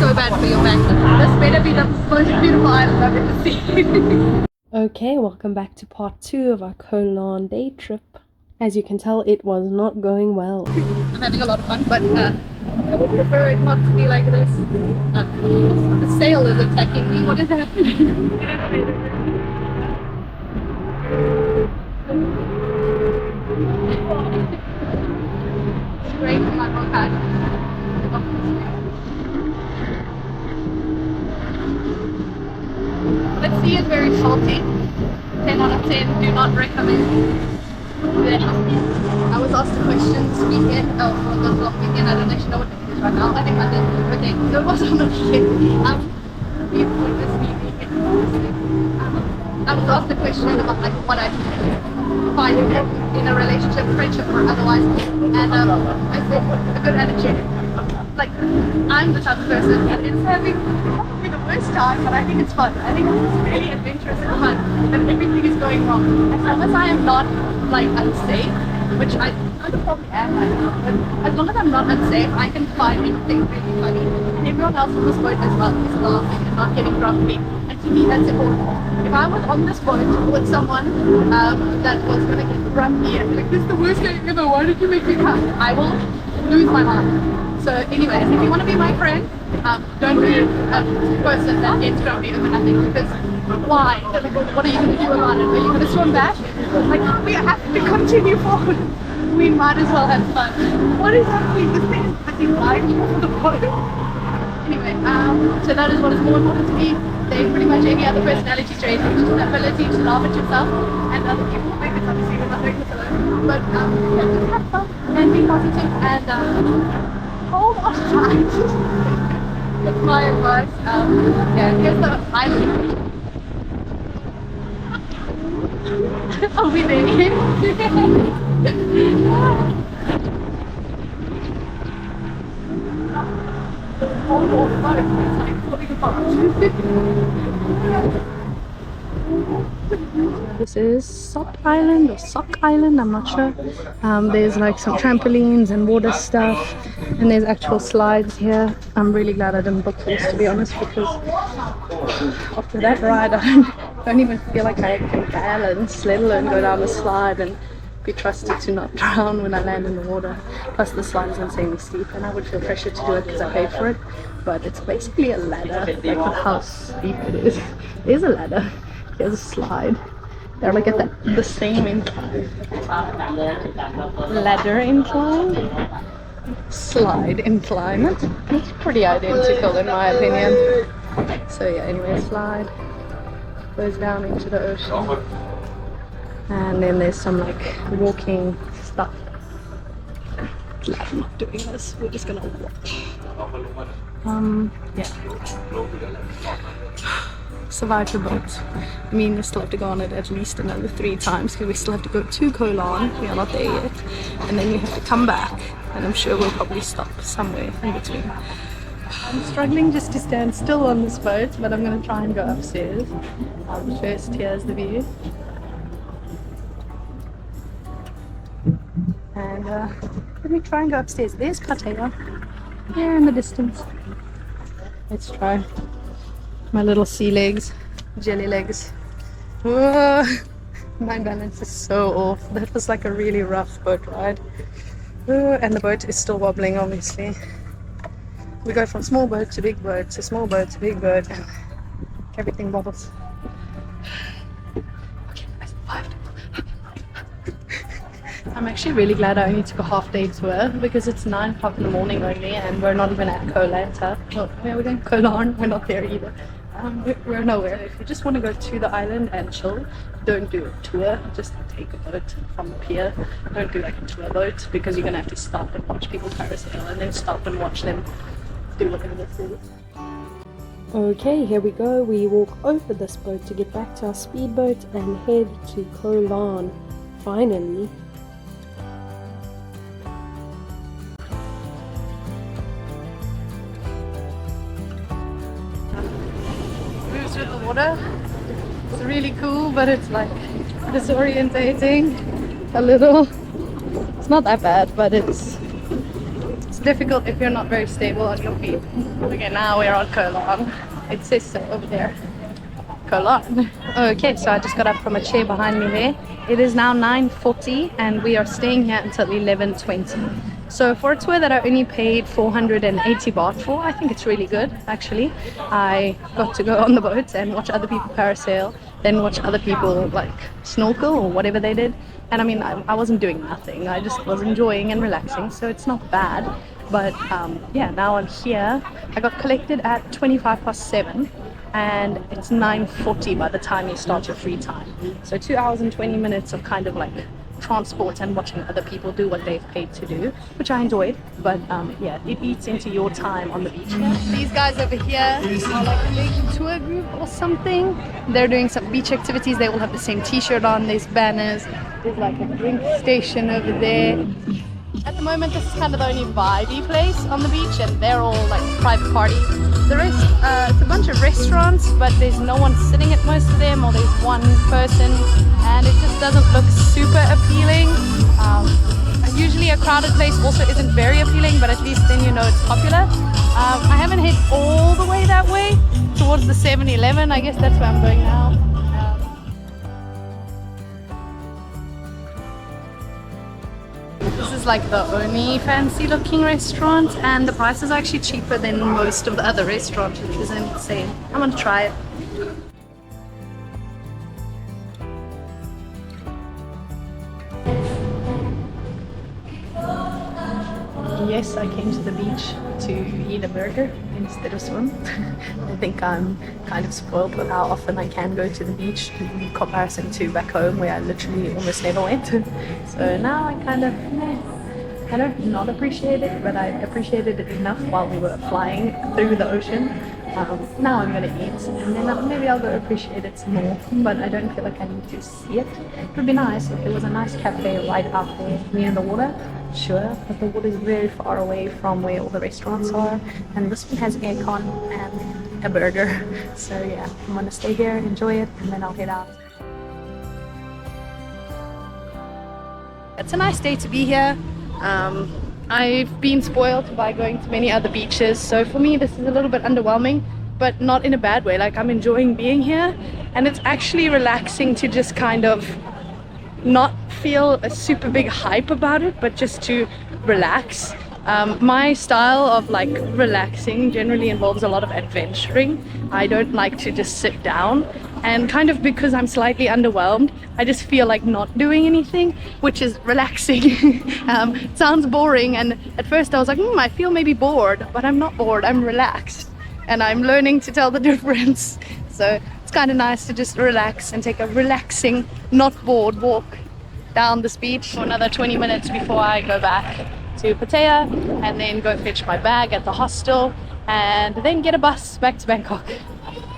so bad for your back. This better be the most beautiful island I've ever seen. Okay, welcome back to part 2 of our Koh Larn day trip. As you can tell, it was not going well. I'm having a lot of fun, but I would prefer it not to be like this. The sail is attacking me. What is happening? Straight from my pocket. The sea is very salty. 10 out of 10, do not recommend. I was asked a question this weekend, the last weekend, I don't actually know what it is right now. I think Monday. Okay, so it was on the weekend. I was asked a question about like what I find in a relationship, friendship or otherwise, and I said a good attitude. Like, I'm the type of person that is having probably the worst time, but I think it's fun. I think it's really adventurous and fun, and everything is going wrong. As long as I am not like unsafe, which I kind of probably am right now, but as long as I'm not unsafe, I can find anything really funny. And everyone else on this boat as well is laughing and not getting grumpy. And to me, that's important. If I was on this boat with someone that was going to get grumpy and like, this is the worst day ever, why did you make me come? I will lose my mind. So anyways, if you want to be my friend, don't be a person that gets grumpy over nothing, because why? What are you going to do about it? Are you going to swim back? Like, we have to continue forward. We might as well have fun. What is happening? This thing is putting life off the boat. Anyway, so that is what is more important to me than pretty much any other personality trait, which is the ability to laugh at yourself and other people. Maybe it's obviously we're not doing this alone. But yeah, just have fun and be positive and hold on tight. That's my advice. Yeah, here's the island. Are we there? This is Sock Island or Sock Island, I'm not sure. There's like some trampolines and water stuff, and there's actual slides here. I'm really glad I didn't book this, to be honest, because after that ride I don't even feel like I can balance, let alone go down the slide and be trusted to not drown when I land in the water. Plus the slide is insanely steep and I would feel pressure to do it because I paid for it, but it's basically a ladder. Like with how steep it is, there's a ladder, here's a slide. They're like at the same incline. Ladder incline, slide incline. It's pretty identical in my opinion. So yeah, anyway, slide goes down into the ocean, and then there's some like walking stuff. I'm not doing this, we're just gonna watch. Yeah. Survive the boat. I mean, we still have to go on it at least another 3 times because we still have to go to Koh Larn. We are not there yet, and then we have to come back, and I'm sure we'll probably stop somewhere in between. I'm struggling just to stand still on this boat, but I'm going to try and go upstairs. First, here's the view. And let me try and go upstairs. There's Pattaya, here in the distance. Let's try. My little sea legs, jelly legs. Whoa, my balance is so off. That was like a really rough boat ride. And the boat is still wobbling, obviously. We go from small boat to big boat to small boat to big boat, and everything wobbles. Okay, I survived. I'm actually really glad I only took a half-day tour because it's 9 o'clock in the morning only, and we're not even at Koh Larn. Oh, yeah, we're going to Koh Larn. We're not there either. We're nowhere. If you just want to go to the island and chill, don't do a tour. Just take a boat from the pier. Don't do like a tour boat because you're going to have to stop and watch people parasail and then stop and watch them do whatever this is. Okay, here we go. We walk over this boat to get back to our speedboat and head to Koh Larn. Finally. Moves with the water. It's really cool, but it's like disorientating a little. It's not that bad, but it's difficult if you're not very stable on your feet. Okay, now we're on Koh Larn. It says so over there. Koh Larn. Okay, so I just got up from a chair behind me there. It is now 9:40 and we are staying here until 11:20. So for a tour that I only paid 480 baht for, I think it's really good actually. I got to go on the boat and watch other people parasail, then watch other people like snorkel or whatever they did. And I mean, I wasn't doing nothing. I just was enjoying and relaxing, so it's not bad. But yeah, now I'm here. I got collected at 7:25 and it's 9:40 by the time you start your free time. So 2 hours and 20 minutes of kind of like transport and watching other people do what they've paid to do, which I enjoyed. But yeah, it eats into your time on the beach here. These guys over here are like a big tour group or something. They're doing some beach activities. They all have the same t-shirt on. There's banners. There's like a drink station over there. At the moment, this is kind of the only vibey place on the beach, and they're all like private parties. The rest, it's a bunch of restaurants, but there's no one sitting at most of them, or there's one person, and it just doesn't look super appealing. Usually a crowded place also isn't very appealing, but at least then you know it's popular. I haven't hit all the way that way towards the 7-Eleven. I guess that's where I'm going now. This is like the only fancy looking restaurant, and the price is actually cheaper than most of the other restaurants, which is insane. I'm gonna try it. Yes, I came to the beach to eat a burger instead of swim. I think I'm kind of spoiled with how often I can go to the beach in comparison to back home where I literally almost never went. So now I kind of not appreciate it, but I appreciated it enough while we were flying through the ocean. Now I'm gonna eat, and then maybe I'll go appreciate it some more, but I don't feel like I need to see it. It would be nice if there was a nice cafe right out there near the water, sure, but the water is very far away from where all the restaurants are, and this one has aircon and a burger. So yeah, I'm gonna stay here, enjoy it, and then I'll head out. It's a nice day to be here. I've been spoiled by going to many other beaches, so for me this is a little bit underwhelming, but not in a bad way. Like, I'm enjoying being here, and it's actually relaxing to just kind of not feel a super big hype about it, but just to relax. My style of like relaxing generally involves a lot of adventuring. I don't like to just sit down, and kind of because I'm slightly underwhelmed, I just feel like not doing anything, which is relaxing. It sounds boring, and at first I was like, I feel maybe bored, but I'm not bored, I'm relaxed, and I'm learning to tell the difference. So it's kind of nice to just relax and take a relaxing, not bored walk down this beach for another 20 minutes before I go back to Pattaya, and then go fetch my bag at the hostel, and then get a bus back to Bangkok.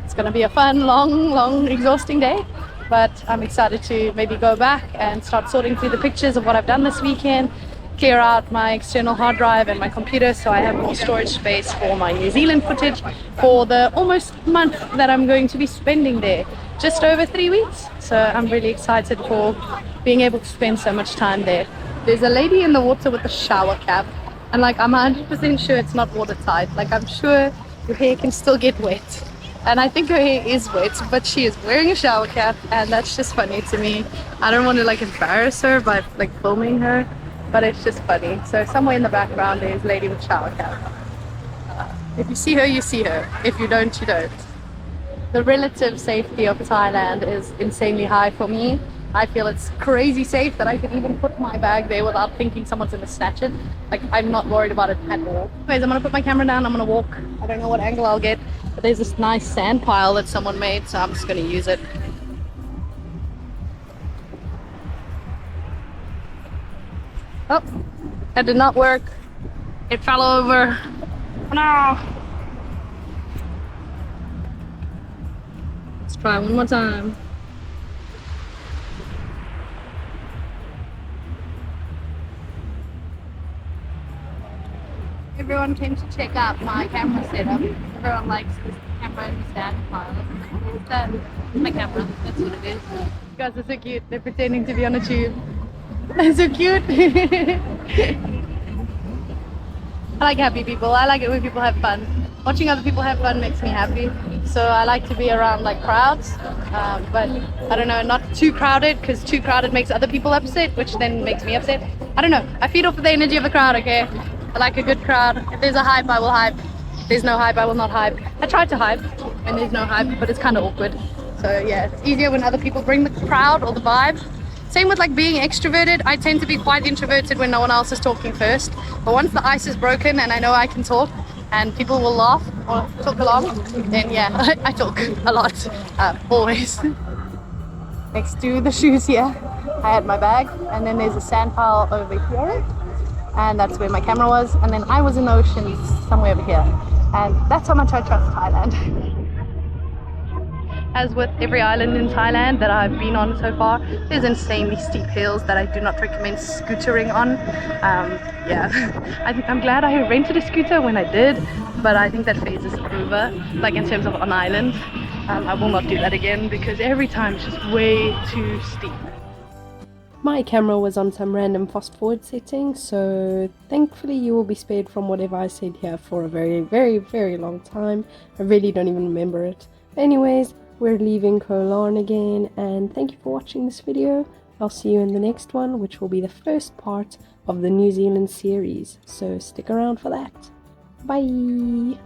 It's gonna be a fun, long, exhausting day, but I'm excited to maybe go back and start sorting through the pictures of what I've done this weekend, clear out my external hard drive and my computer so I have more storage space for my New Zealand footage for the almost month that I'm going to be spending there. Just over 3 weeks. So I'm really excited for being able to spend so much time there. There's a lady in the water with a shower cap, and like, I'm 100% sure it's not watertight. Like, I'm sure your hair can still get wet, and I think her hair is wet, but she is wearing a shower cap, and that's just funny to me. I don't want to like embarrass her by like filming her, but it's just funny. So somewhere in the background there's a lady with a shower cap. If you see her, you see her. If you don't, you don't. The relative safety of Thailand is insanely high for me. I feel it's crazy safe that I can even put my bag there without thinking someone's gonna snatch it. Like, I'm not worried about it at all. Anyways, I'm gonna put my camera down, I'm gonna walk. I don't know what angle I'll get, but there's this nice sand pile that someone made, so I'm just gonna use it. Oh, that did not work. It fell over. Oh no! Let's try one more time. Everyone came to check out my camera setup. Everyone likes this camera in the stand pile. What is that? My camera. That's what it is. You guys are so cute. They're pretending to be on a tube. They're so cute. I like happy people. I like it when people have fun. Watching other people have fun makes me happy. So I like to be around like crowds, but I don't know, not too crowded, because too crowded makes other people upset, which then makes me upset. I don't know. I feed off of the energy of a crowd, okay? I like a good crowd. If there's a hype, I will hype. If there's no hype, I will not hype. I try to hype when there's no hype, but it's kind of awkward. So yeah, it's easier when other people bring the crowd or the vibe. Same with like being extroverted. I tend to be quite introverted when no one else is talking first. But once the ice is broken and I know I can talk and people will laugh or talk along, then yeah, I talk a lot, always. Next to the shoes here, I had my bag, and then there's a sand pile over here, and that's where my camera was, and then I was in the ocean somewhere over here, and that's how much I trust Thailand. As with every island in Thailand that I've been on so far, there's insanely steep hills that I do not recommend scootering on. Yeah, I'm glad I rented a scooter when I did, but I think that phase is over, like in terms of on island. I will not do that again because every time it's just way too steep. My camera was on some random fast forward setting, so thankfully you will be spared from whatever I said here for a very long time. I really don't even remember it. Anyways, we're leaving Koh Larn again, and thank you for watching this video. I'll see you in the next one, which will be the first part of the New Zealand series, so stick around for that. Bye!